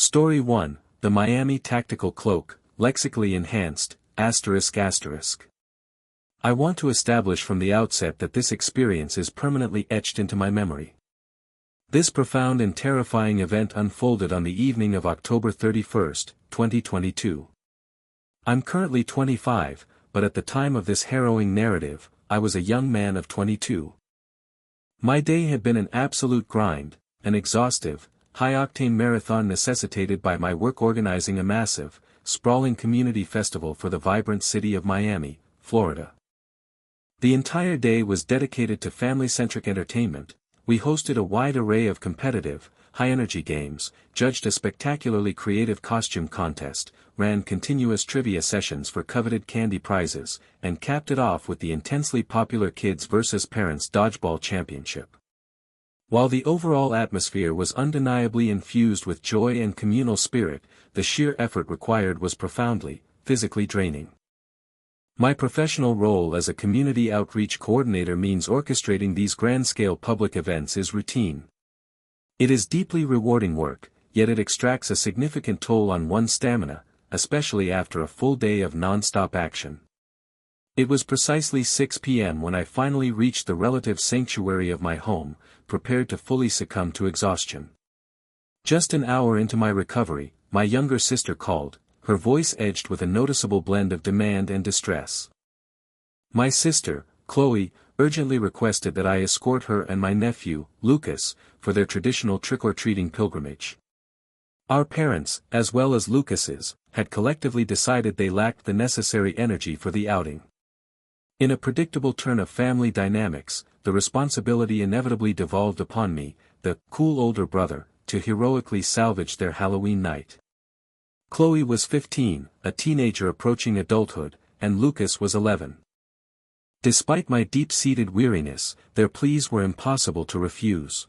Story 1, The Miami Tactical Cloak, Lexically Enhanced, ****. I want to establish from the outset that this experience is permanently etched into my memory. This profound and terrifying event unfolded on the evening of October 31, 2022. I'm currently 25, but at the time of this harrowing narrative, I was a young man of 22. My day had been an absolute grind, an exhaustive, high-octane marathon necessitated by my work organizing a massive, sprawling community festival for the vibrant city of Miami, Florida. The entire day was dedicated to family-centric entertainment. We hosted a wide array of competitive, high-energy games, judged a spectacularly creative costume contest, ran continuous trivia sessions for coveted candy prizes, and capped it off with the intensely popular Kids vs. Parents Dodgeball Championship. While the overall atmosphere was undeniably infused with joy and communal spirit, the sheer effort required was profoundly, physically draining. My professional role as a community outreach coordinator means orchestrating these grand-scale public events is routine. It is deeply rewarding work, yet it extracts a significant toll on one's stamina, especially after a full day of non-stop action. It was precisely 6 p.m. when I finally reached the relative sanctuary of my home, prepared to fully succumb to exhaustion. Just an hour into my recovery, my younger sister called, her voice edged with a noticeable blend of demand and distress. My sister, Chloe, urgently requested that I escort her and my nephew, Lucas, for their traditional trick-or-treating pilgrimage. Our parents, as well as Lucas's, had collectively decided they lacked the necessary energy for the outing. In a predictable turn of family dynamics, the responsibility inevitably devolved upon me, the cool older brother, to heroically salvage their Halloween night. Chloe was 15, a teenager approaching adulthood, and Lucas was 11. Despite my deep-seated weariness, their pleas were impossible to refuse.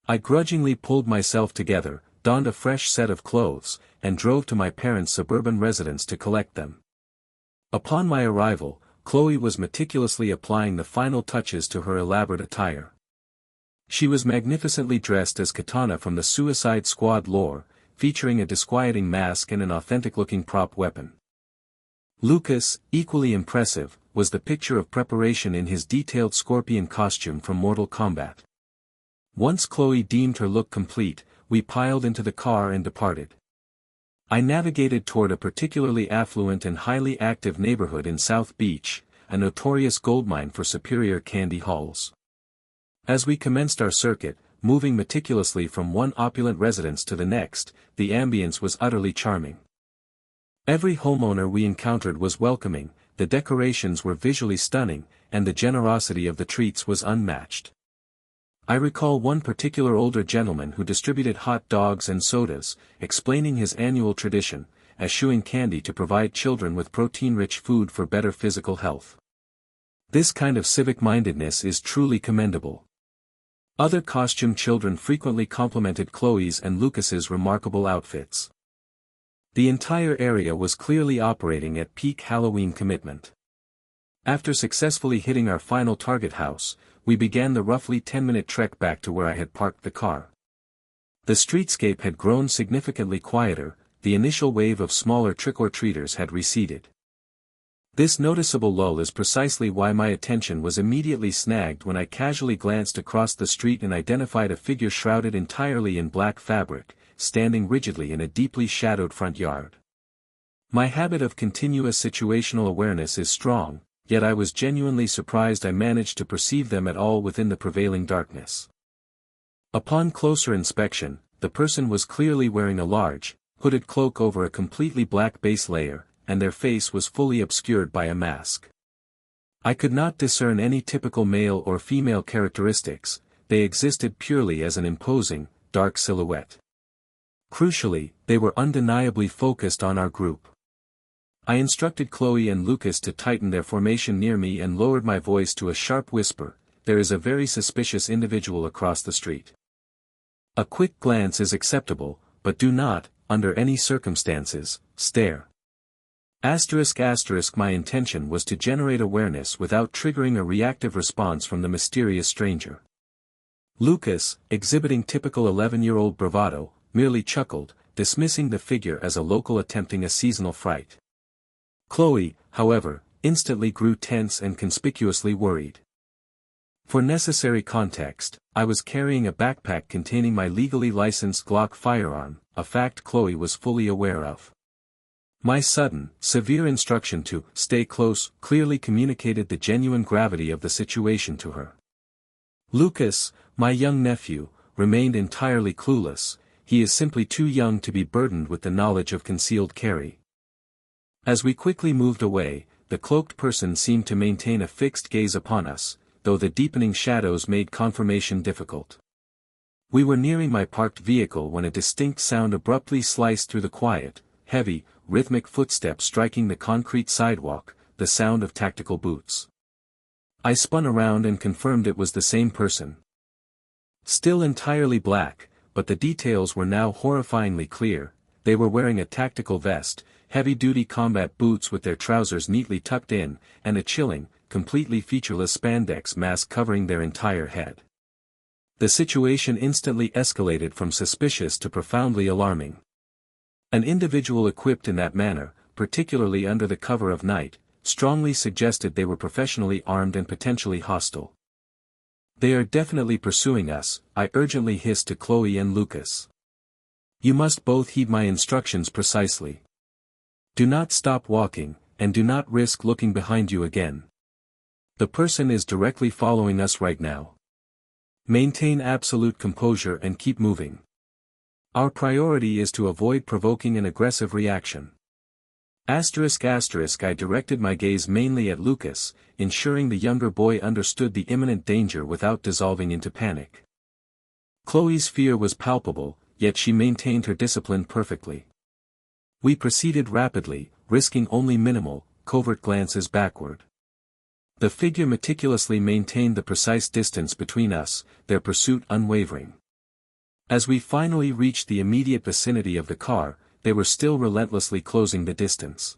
I grudgingly pulled myself together, donned a fresh set of clothes, and drove to my parents' suburban residence to collect them. Upon my arrival, Chloe was meticulously applying the final touches to her elaborate attire. She was magnificently dressed as Katana from the Suicide Squad lore, featuring a disquieting mask and an authentic-looking prop weapon. Lucas, equally impressive, was the picture of preparation in his detailed scorpion costume from Mortal Kombat. Once Chloe deemed her look complete, we piled into the car and departed. I navigated toward a particularly affluent and highly active neighborhood in South Beach, a notorious goldmine for superior candy hauls. As we commenced our circuit, moving meticulously from one opulent residence to the next, the ambience was utterly charming. Every homeowner we encountered was welcoming, the decorations were visually stunning, and the generosity of the treats was unmatched. I recall one particular older gentleman who distributed hot dogs and sodas, explaining his annual tradition, eschewing candy to provide children with protein-rich food for better physical health. This kind of civic-mindedness is truly commendable. Other costume children frequently complimented Chloe's and Lucas's remarkable outfits. The entire area was clearly operating at peak Halloween commitment. After successfully hitting our final target house, we began the roughly 10-minute trek back to where I had parked the car. The streetscape had grown significantly quieter, the initial wave of smaller trick-or-treaters had receded. This noticeable lull is precisely why my attention was immediately snagged when I casually glanced across the street and identified a figure shrouded entirely in black fabric, standing rigidly in a deeply shadowed front yard. My habit of continuous situational awareness is strong, yet I was genuinely surprised I managed to perceive them at all within the prevailing darkness. Upon closer inspection, the person was clearly wearing a large, hooded cloak over a completely black base layer, and their face was fully obscured by a mask. I could not discern any typical male or female characteristics, they existed purely as an imposing, dark silhouette. Crucially, they were undeniably focused on our group. I instructed Chloe and Lucas to tighten their formation near me and lowered my voice to a sharp whisper, "There is a very suspicious individual across the street. A quick glance is acceptable, but do not, under any circumstances, stare." **** My intention was to generate awareness without triggering a reactive response from the mysterious stranger. Lucas, exhibiting typical 11-year-old bravado, merely chuckled, dismissing the figure as a local attempting a seasonal fright. Chloe, however, instantly grew tense and conspicuously worried. For necessary context, I was carrying a backpack containing my legally licensed Glock firearm, a fact Chloe was fully aware of. My sudden, severe instruction to stay close clearly communicated the genuine gravity of the situation to her. Lucas, my young nephew, remained entirely clueless. He is simply too young to be burdened with the knowledge of concealed carry. As we quickly moved away, the cloaked person seemed to maintain a fixed gaze upon us, though the deepening shadows made confirmation difficult. We were nearing my parked vehicle when a distinct sound abruptly sliced through the quiet, heavy, rhythmic footsteps striking the concrete sidewalk, the sound of tactical boots. I spun around and confirmed it was the same person. Still entirely black, but the details were now horrifyingly clear. They were wearing a tactical vest, heavy-duty combat boots with their trousers neatly tucked in, and a chilling, completely featureless spandex mask covering their entire head. The situation instantly escalated from suspicious to profoundly alarming. An individual equipped in that manner, particularly under the cover of night, strongly suggested they were professionally armed and potentially hostile. "They are definitely pursuing us," I urgently hissed to Chloe and Lucas. "You must both heed my instructions precisely. Do not stop walking, and do not risk looking behind you again. The person is directly following us right now. Maintain absolute composure and keep moving. Our priority is to avoid provoking an aggressive reaction." I directed my gaze mainly at Lucas, ensuring the younger boy understood the imminent danger without dissolving into panic. Chloe's fear was palpable, yet she maintained her discipline perfectly. We proceeded rapidly, risking only minimal, covert glances backward. The figure meticulously maintained the precise distance between us, their pursuit unwavering. As we finally reached the immediate vicinity of the car, they were still relentlessly closing the distance.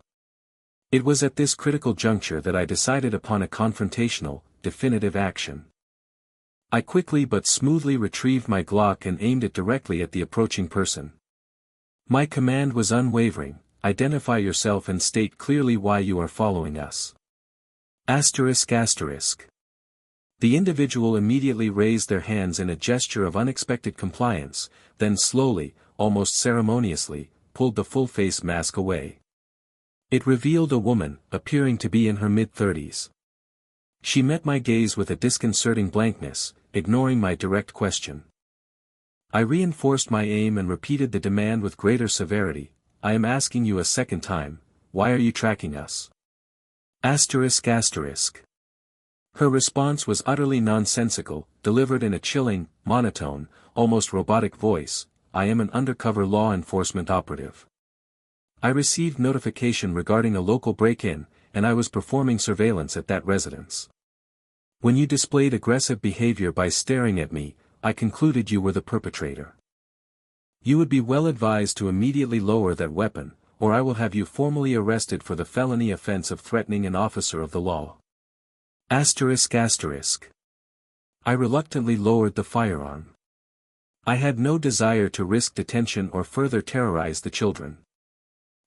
It was at this critical juncture that I decided upon a confrontational, definitive action. I quickly but smoothly retrieved my Glock and aimed it directly at the approaching person. My command was unwavering: identify yourself and state clearly why you are following us. ***. The individual immediately raised their hands in a gesture of unexpected compliance, then slowly, almost ceremoniously, pulled the full-face mask away. It revealed a woman, appearing to be in her mid-30s. She met my gaze with a disconcerting blankness, ignoring my direct question. I reinforced my aim and repeated the demand with greater severity: "I am asking you a second time, why are you tracking us?" Her response was utterly nonsensical, delivered in a chilling, monotone, almost robotic voice: "I am an undercover law enforcement operative. I received notification regarding a local break-in, and I was performing surveillance at that residence. When you displayed aggressive behavior by staring at me, I concluded you were the perpetrator. You would be well advised to immediately lower that weapon, or I will have you formally arrested for the felony offense of threatening an officer of the law." I reluctantly lowered the firearm. I had no desire to risk detention or further terrorize the children.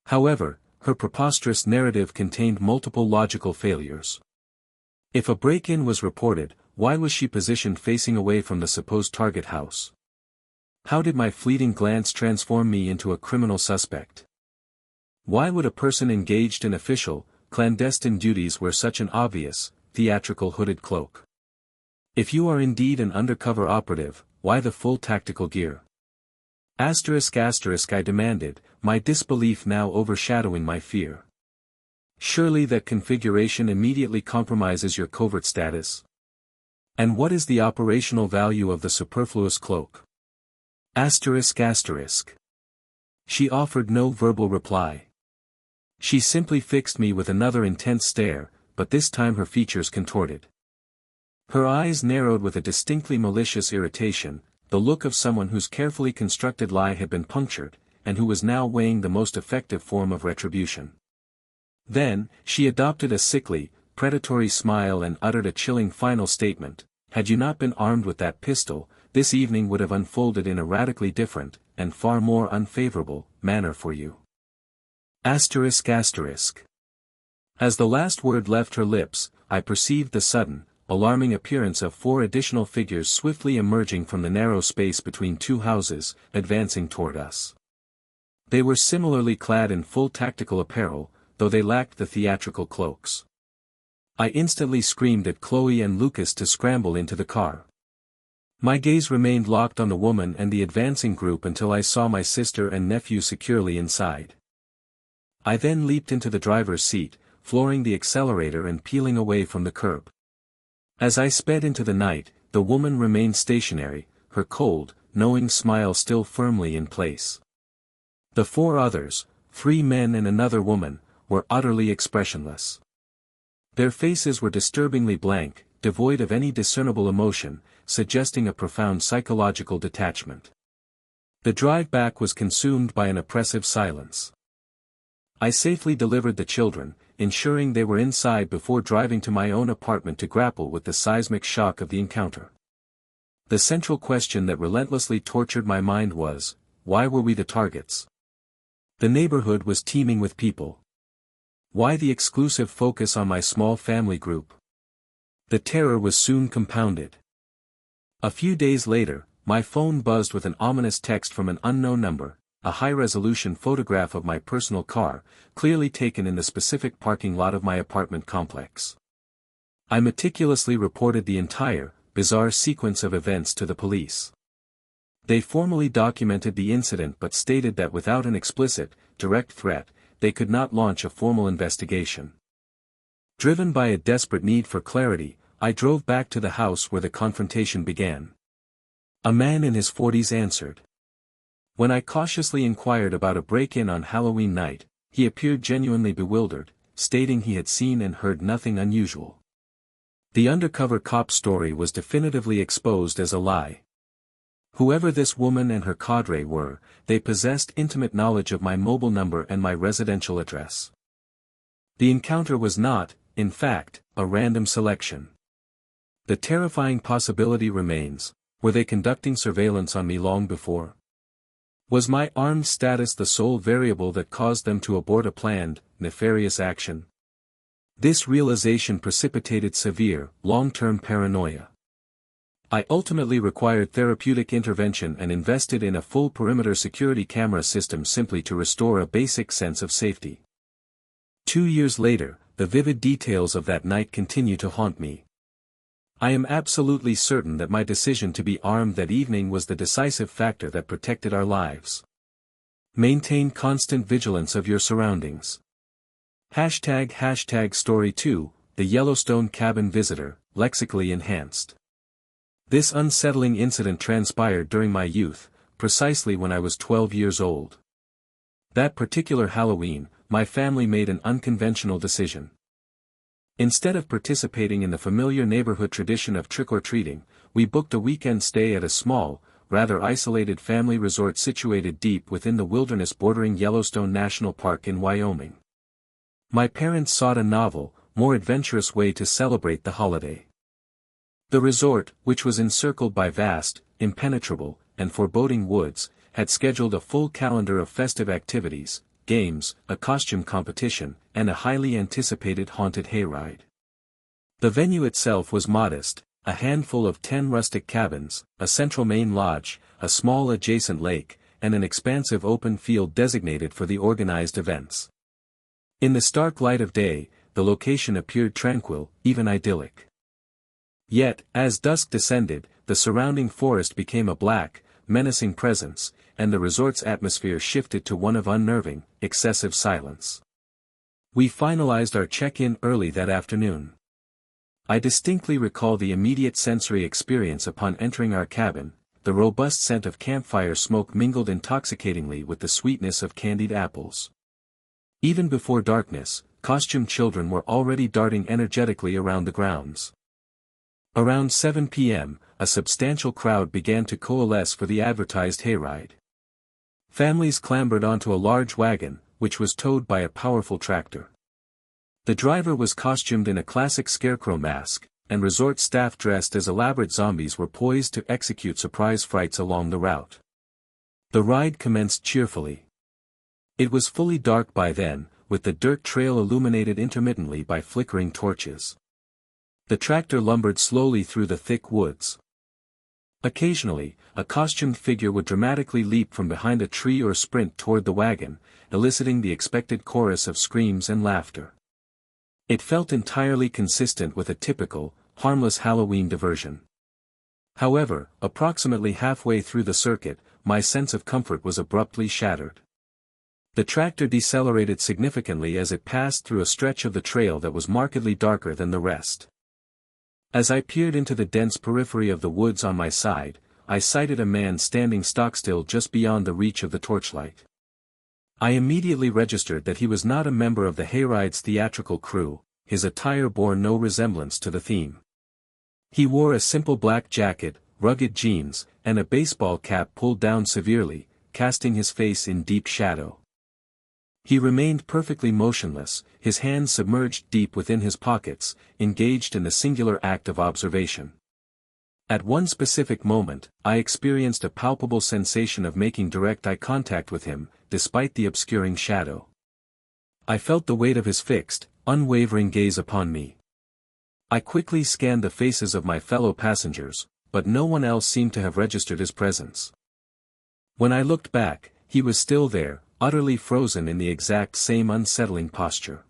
However, her preposterous narrative contained multiple logical failures. If a break-in was reported, why was she positioned facing away from the supposed target house? How did my fleeting glance transform me into a criminal suspect? Why would a person engaged in official, clandestine duties wear such an obvious, theatrical hooded cloak? If you are indeed an undercover operative, why the full tactical gear? I demanded, my disbelief now overshadowing my fear. Surely that configuration immediately compromises your covert status. And what is the operational value of the superfluous cloak? She offered no verbal reply. She simply fixed me with another intense stare, but this time her features contorted. Her eyes narrowed with a distinctly malicious irritation, the look of someone whose carefully constructed lie had been punctured, and who was now weighing the most effective form of retribution. Then, she adopted a sickly, predatory smile and uttered a chilling final statement: "Had you not been armed with that pistol, this evening would have unfolded in a radically different, and far more unfavorable, manner for you. Asterisk asterisk. As the last word left her lips, I perceived the sudden, alarming appearance of 4 additional figures swiftly emerging from the narrow space between 2 houses, advancing toward us. They were similarly clad in full tactical apparel, though they lacked the theatrical cloaks. I instantly screamed at Chloe and Lucas to scramble into the car. My gaze remained locked on the woman and the advancing group until I saw my sister and nephew securely inside. I then leaped into the driver's seat, flooring the accelerator and peeling away from the curb. As I sped into the night, the woman remained stationary, her cold, knowing smile still firmly in place. The 4 others, 3 men and another woman, were utterly expressionless. Their faces were disturbingly blank, devoid of any discernible emotion, suggesting a profound psychological detachment. The drive back was consumed by an oppressive silence. I safely delivered the children, ensuring they were inside before driving to my own apartment to grapple with the seismic shock of the encounter. The central question that relentlessly tortured my mind was, why were we the targets? The neighborhood was teeming with people. Why the exclusive focus on my small family group? The terror was soon compounded. A few days later, my phone buzzed with an ominous text from an unknown number, a high-resolution photograph of my personal car, clearly taken in the specific parking lot of my apartment complex. I meticulously reported the entire, bizarre sequence of events to the police. They formally documented the incident but stated that without an explicit, direct threat, they could not launch a formal investigation. Driven by a desperate need for clarity, I drove back to the house where the confrontation began. A man in his 40s answered. When I cautiously inquired about a break-in on Halloween night, he appeared genuinely bewildered, stating he had seen and heard nothing unusual. The undercover cop's story was definitively exposed as a lie. Whoever this woman and her cadre were, they possessed intimate knowledge of my mobile number and my residential address. The encounter was not, in fact, a random selection. The terrifying possibility remains, were they conducting surveillance on me long before? Was my armed status the sole variable that caused them to abort a planned, nefarious action? This realization precipitated severe, long-term paranoia. I ultimately required therapeutic intervention and invested in a full perimeter security camera system simply to restore a basic sense of safety. 2 years later, the vivid details of that night continue to haunt me. I am absolutely certain that my decision to be armed that evening was the decisive factor that protected our lives. Maintain constant vigilance of your surroundings. ## Story 2, The Yellowstone Cabin Visitor, lexically enhanced. This unsettling incident transpired during my youth, precisely when I was 12 years old. That particular Halloween, my family made an unconventional decision. Instead of participating in the familiar neighborhood tradition of trick-or-treating, we booked a weekend stay at a small, rather isolated family resort situated deep within the wilderness bordering Yellowstone National Park in Wyoming. My parents sought a novel, more adventurous way to celebrate the holiday. The resort, which was encircled by vast, impenetrable, and foreboding woods, had scheduled a full calendar of festive activities, games, a costume competition, and a highly anticipated haunted hayride. The venue itself was modest, a handful of 10 rustic cabins, a central main lodge, a small adjacent lake, and an expansive open field designated for the organized events. In the stark light of day, the location appeared tranquil, even idyllic. Yet, as dusk descended, the surrounding forest became a black, menacing presence, and the resort's atmosphere shifted to one of unnerving, excessive silence. We finalized our check-in early that afternoon. I distinctly recall the immediate sensory experience upon entering our cabin. The robust scent of campfire smoke mingled intoxicatingly with the sweetness of candied apples. Even before darkness, costumed children were already darting energetically around the grounds. Around 7 p.m., a substantial crowd began to coalesce for the advertised hayride. Families clambered onto a large wagon, which was towed by a powerful tractor. The driver was costumed in a classic scarecrow mask, and resort staff dressed as elaborate zombies were poised to execute surprise frights along the route. The ride commenced cheerfully. It was fully dark by then, with the dirt trail illuminated intermittently by flickering torches. The tractor lumbered slowly through the thick woods. Occasionally, a costumed figure would dramatically leap from behind a tree or sprint toward the wagon, eliciting the expected chorus of screams and laughter. It felt entirely consistent with a typical, harmless Halloween diversion. However, approximately halfway through the circuit, my sense of comfort was abruptly shattered. The tractor decelerated significantly as it passed through a stretch of the trail that was markedly darker than the rest. As I peered into the dense periphery of the woods on my side, I sighted a man standing stockstill just beyond the reach of the torchlight. I immediately registered that he was not a member of the hayride's theatrical crew. His attire bore no resemblance to the theme. He wore a simple black jacket, rugged jeans, and a baseball cap pulled down severely, casting his face in deep shadow. He remained perfectly motionless, his hands submerged deep within his pockets, engaged in the singular act of observation. At one specific moment, I experienced a palpable sensation of making direct eye contact with him, despite the obscuring shadow. I felt the weight of his fixed, unwavering gaze upon me. I quickly scanned the faces of my fellow passengers, but no one else seemed to have registered his presence. When I looked back, he was still there, utterly frozen in the exact same unsettling posture.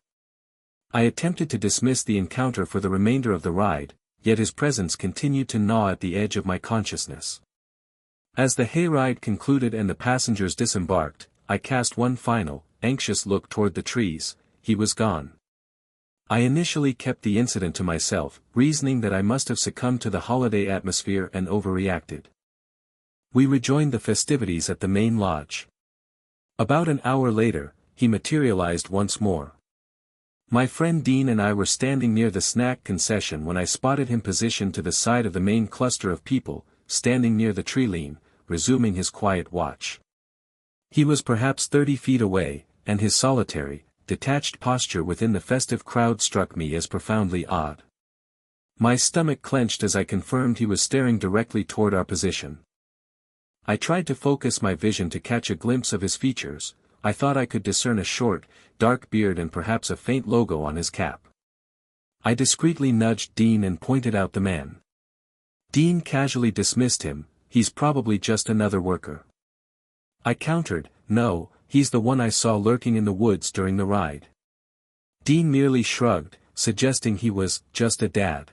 I attempted to dismiss the encounter for the remainder of the ride, yet his presence continued to gnaw at the edge of my consciousness. As the hayride concluded and the passengers disembarked, I cast one final, anxious look toward the trees. He was gone. I initially kept the incident to myself, reasoning that I must have succumbed to the holiday atmosphere and overreacted. We rejoined the festivities at the main lodge. About an hour later, he materialized once more. My friend Dean and I were standing near the snack concession when I spotted him positioned to the side of the main cluster of people, standing near the tree line, resuming his quiet watch. He was perhaps 30 feet away, and his solitary, detached posture within the festive crowd struck me as profoundly odd. My stomach clenched as I confirmed he was staring directly toward our position. I tried to focus my vision to catch a glimpse of his features. I thought I could discern a short, dark beard and perhaps a faint logo on his cap. I discreetly nudged Dean and pointed out the man. Dean casually dismissed him. He's probably just another worker. I countered, no, he's the one I saw lurking in the woods during the ride. Dean merely shrugged, suggesting he was just a dad.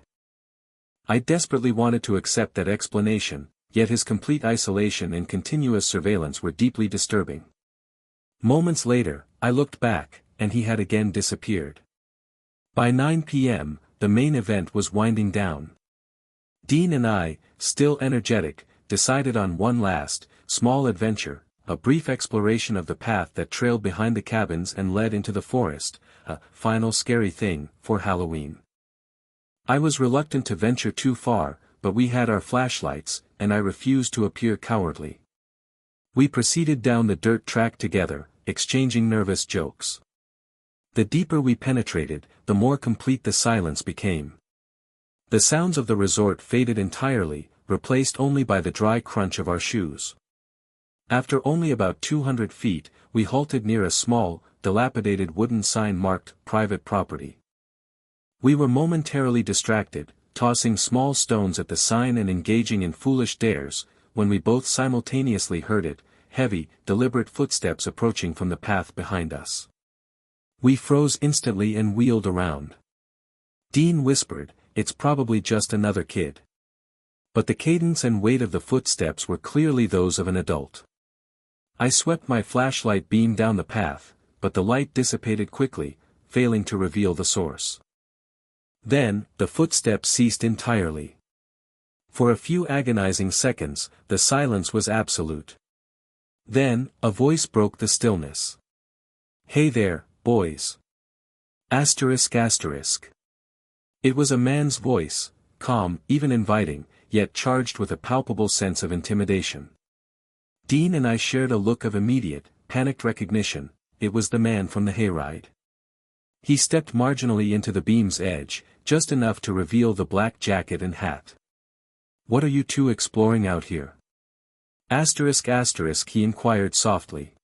I desperately wanted to accept that explanation, yet his complete isolation and continuous surveillance were deeply disturbing. Moments later, I looked back, and he had again disappeared. By 9 p.m., the main event was winding down. Dean and I, still energetic, decided on one last, small adventure, a brief exploration of the path that trailed behind the cabins and led into the forest, a final scary thing for Halloween. I was reluctant to venture too far, but we had our flashlights, and I refused to appear cowardly. We proceeded down the dirt track together, exchanging nervous jokes. The deeper we penetrated, the more complete the silence became. The sounds of the resort faded entirely, replaced only by the dry crunch of our shoes. After only about 200 feet, we halted near a small, dilapidated wooden sign marked, "Private Property." We were momentarily distracted, tossing small stones at the sign and engaging in foolish dares, when we both simultaneously heard it, heavy, deliberate footsteps approaching from the path behind us. We froze instantly and wheeled around. Dean whispered, "It's probably just another kid." But the cadence and weight of the footsteps were clearly those of an adult. I swept my flashlight beam down the path, but the light dissipated quickly, failing to reveal the source. Then, the footsteps ceased entirely. For a few agonizing seconds, the silence was absolute. Then, a voice broke the stillness. "Hey there, boys." Asterisk asterisk. It was a man's voice, calm, even inviting, yet charged with a palpable sense of intimidation. Dean and I shared a look of immediate, panicked recognition. It was the man from the hayride. He stepped marginally into the beam's edge, just enough to reveal the black jacket and hat. "What are you two exploring out here?" Asterisk asterisk, he inquired softly.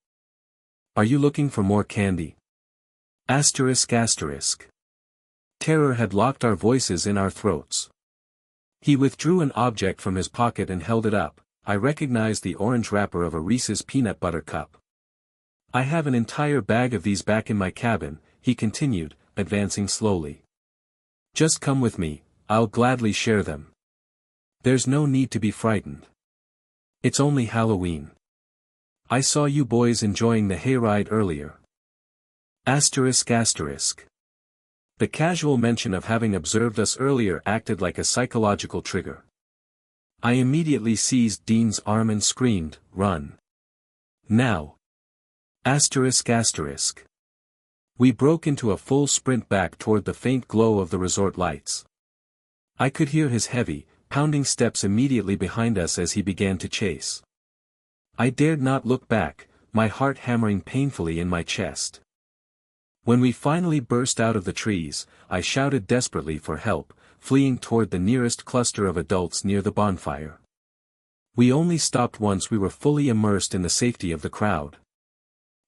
Are you looking for more candy? Asterisk asterisk. Terror had locked our voices in our throats. He withdrew an object from his pocket and held it up. I recognized the orange wrapper of a Reese's peanut butter cup. I have an entire bag of these back in my cabin, he continued, advancing slowly. Just come with me, I'll gladly share them. There's no need to be frightened. It's only Halloween. I saw you boys enjoying the hayride earlier. Asterisk asterisk. The casual mention of having observed us earlier acted like a psychological trigger. I immediately seized Dean's arm and screamed, "Run! Now!" Asterisk asterisk. We broke into a full sprint back toward the faint glow of the resort lights. I could hear his heavy, pounding steps immediately behind us as he began to chase. I dared not look back, my heart hammering painfully in my chest. When we finally burst out of the trees, I shouted desperately for help, fleeing toward the nearest cluster of adults near the bonfire. We only stopped once we were fully immersed in the safety of the crowd.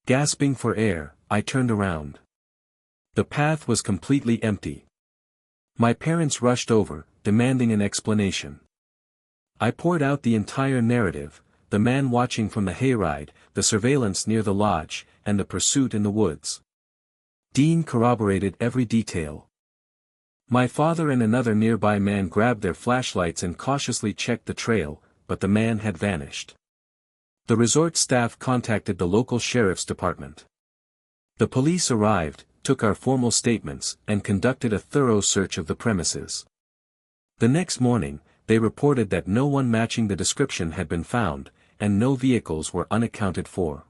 Gasping for air, I turned around. The path was completely empty. My parents rushed over, demanding an explanation. I poured out the entire narrative, the man watching from the hayride, the surveillance near the lodge, and the pursuit in the woods. Dean corroborated every detail. My father and another nearby man grabbed their flashlights and cautiously checked the trail, but the man had vanished. The resort staff contacted the local sheriff's department. The police arrived, took our formal statements, and conducted a thorough search of the premises. The next morning, they reported that no one matching the description had been found, and no vehicles were unaccounted for.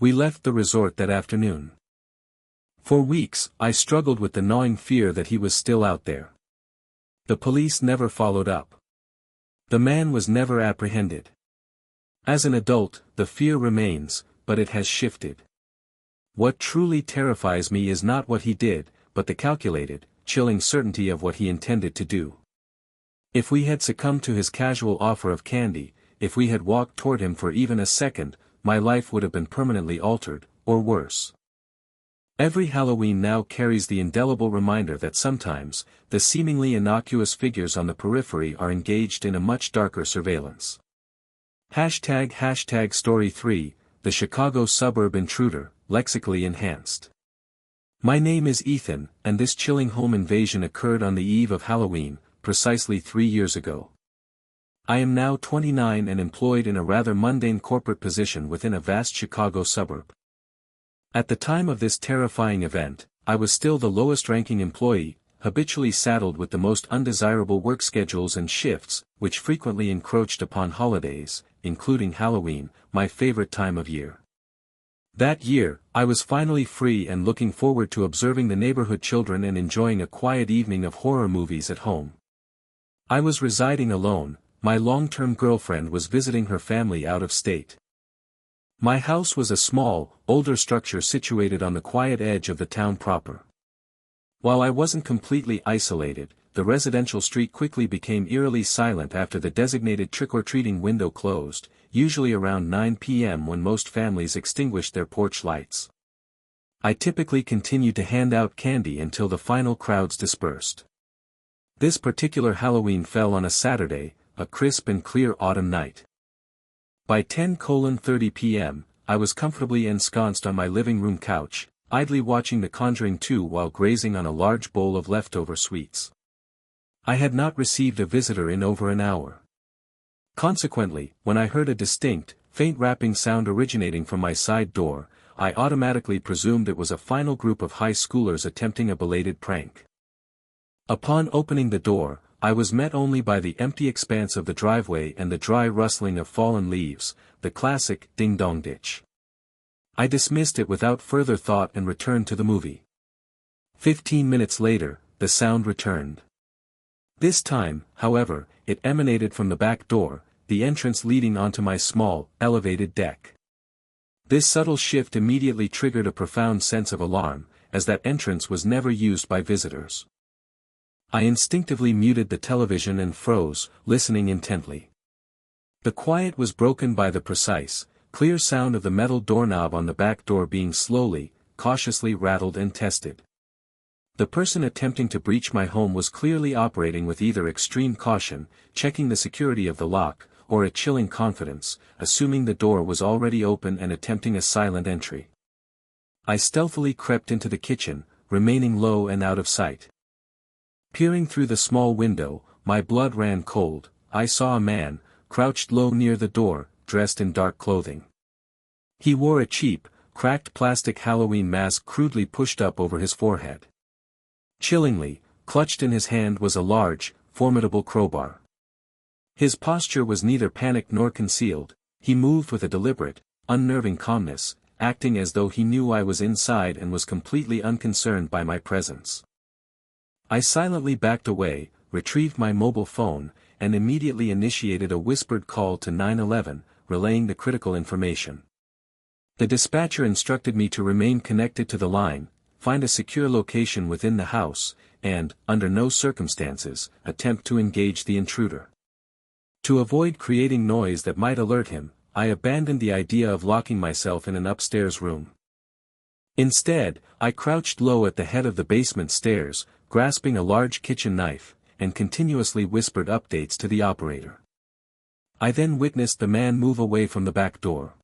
We left the resort that afternoon. For weeks, I struggled with the gnawing fear that he was still out there. The police never followed up. The man was never apprehended. As an adult, the fear remains, but it has shifted. What truly terrifies me is not what he did, but the calculated, chilling certainty of what he intended to do. If we had succumbed to his casual offer of candy, if we had walked toward him for even a second, my life would have been permanently altered, or worse. Every Halloween now carries the indelible reminder that sometimes, the seemingly innocuous figures on the periphery are engaged in a much darker surveillance. ## Story 3, The Chicago Suburb Intruder, lexically enhanced. My name is Ethan, and this chilling home invasion occurred on the eve of Halloween, precisely 3 years ago. I am now 29 and employed in a rather mundane corporate position within a vast Chicago suburb. At the time of this terrifying event, I was still the lowest-ranking employee, habitually saddled with the most undesirable work schedules and shifts, which frequently encroached upon holidays, including Halloween, my favorite time of year. That year, I was finally free and looking forward to observing the neighborhood children and enjoying a quiet evening of horror movies at home. I was residing alone, my long-term girlfriend was visiting her family out of state. My house was a small, older structure situated on the quiet edge of the town proper. While I wasn't completely isolated, the residential street quickly became eerily silent after the designated trick-or-treating window closed, usually around 9 p.m. when most families extinguished their porch lights. I typically continued to hand out candy until the final crowds dispersed. This particular Halloween fell on a Saturday, a crisp and clear autumn night. By 10:30 p.m., I was comfortably ensconced on my living room couch, idly watching The Conjuring 2 while grazing on a large bowl of leftover sweets. I had not received a visitor in over an hour. Consequently, when I heard a distinct, faint rapping sound originating from my side door, I automatically presumed it was a final group of high schoolers attempting a belated prank. Upon opening the door, I was met only by the empty expanse of the driveway and the dry rustling of fallen leaves, the classic ding-dong ditch. I dismissed it without further thought and returned to the movie. 15 minutes later, the sound returned. This time, however, it emanated from the back door, the entrance leading onto my small, elevated deck. This subtle shift immediately triggered a profound sense of alarm, as that entrance was never used by visitors. I instinctively muted the television and froze, listening intently. The quiet was broken by the precise, clear sound of the metal doorknob on the back door being slowly, cautiously rattled and tested. The person attempting to breach my home was clearly operating with either extreme caution, checking the security of the lock, or a chilling confidence, assuming the door was already open and attempting a silent entry. I stealthily crept into the kitchen, remaining low and out of sight. Peering through the small window, my blood ran cold. I saw a man, crouched low near the door, dressed in dark clothing. He wore a cheap, cracked plastic Halloween mask crudely pushed up over his forehead. Chillingly, clutched in his hand was a large, formidable crowbar. His posture was neither panicked nor concealed. He moved with a deliberate, unnerving calmness, acting as though he knew I was inside and was completely unconcerned by my presence. I silently backed away, retrieved my mobile phone, and immediately initiated a whispered call to 911, relaying the critical information. The dispatcher instructed me to remain connected to the line, find a secure location within the house, and, under no circumstances, attempt to engage the intruder. To avoid creating noise that might alert him, I abandoned the idea of locking myself in an upstairs room. Instead, I crouched low at the head of the basement stairs, grasping a large kitchen knife, and continuously whispered updates to the operator. I then witnessed the man move away from the back door.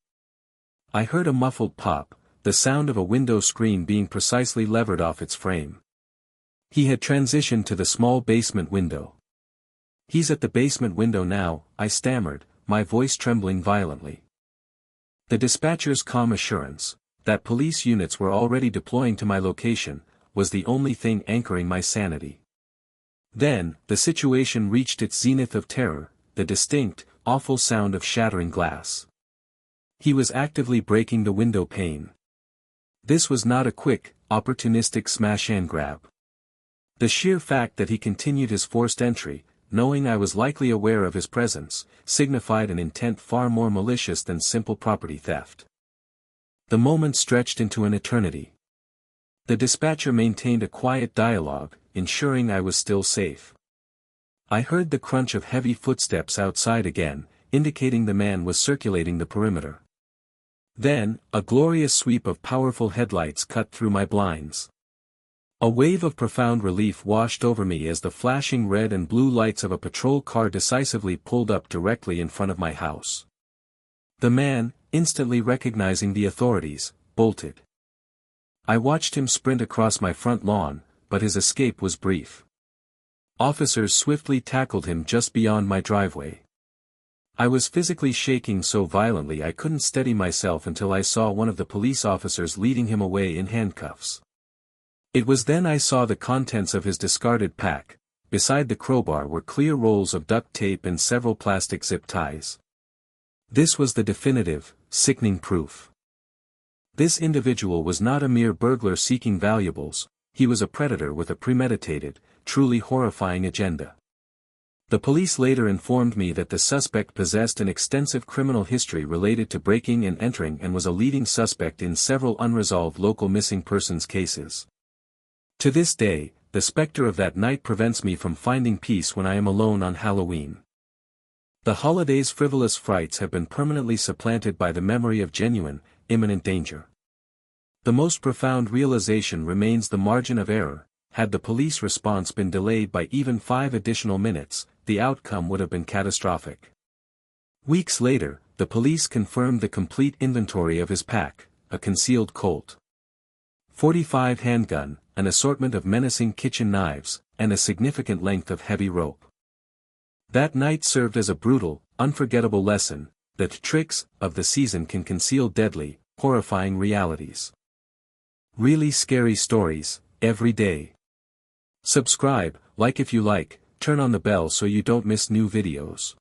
I heard a muffled pop, the sound of a window screen being precisely levered off its frame. He had transitioned to the small basement window. "He's at the basement window now," I stammered, my voice trembling violently. The dispatcher's calm assurance, that police units were already deploying to my location, was the only thing anchoring my sanity. Then, the situation reached its zenith of terror, the distinct, awful sound of shattering glass. He was actively breaking the window pane. This was not a quick, opportunistic smash and grab. The sheer fact that he continued his forced entry, knowing I was likely aware of his presence, signified an intent far more malicious than simple property theft. The moment stretched into an eternity. The dispatcher maintained a quiet dialogue, ensuring I was still safe. I heard the crunch of heavy footsteps outside again, indicating the man was circulating the perimeter. Then, a glorious sweep of powerful headlights cut through my blinds. A wave of profound relief washed over me as the flashing red and blue lights of a patrol car decisively pulled up directly in front of my house. The man, instantly recognizing the authorities, bolted. I watched him sprint across my front lawn, but his escape was brief. Officers swiftly tackled him just beyond my driveway. I was physically shaking so violently I couldn't steady myself until I saw one of the police officers leading him away in handcuffs. It was then I saw the contents of his discarded pack. Beside the crowbar were clear rolls of duct tape and several plastic zip ties. This was the definitive, sickening proof. This individual was not a mere burglar seeking valuables, he was a predator with a premeditated, truly horrifying agenda. The police later informed me that the suspect possessed an extensive criminal history related to breaking and entering and was a leading suspect in several unresolved local missing persons cases. To this day, the specter of that night prevents me from finding peace when I am alone on Halloween. The holiday's frivolous frights have been permanently supplanted by the memory of genuine, imminent danger. The most profound realization remains the margin of error. Had the police response been delayed by even 5 additional minutes, the outcome would have been catastrophic. Weeks later, the police confirmed the complete inventory of his pack, a concealed Colt .45 handgun, an assortment of menacing kitchen knives, and a significant length of heavy rope. That night served as a brutal, unforgettable lesson, that tricks of the season can conceal deadly, horrifying realities. Really scary stories, every day. Subscribe, like if you like, turn on the bell so you don't miss new videos.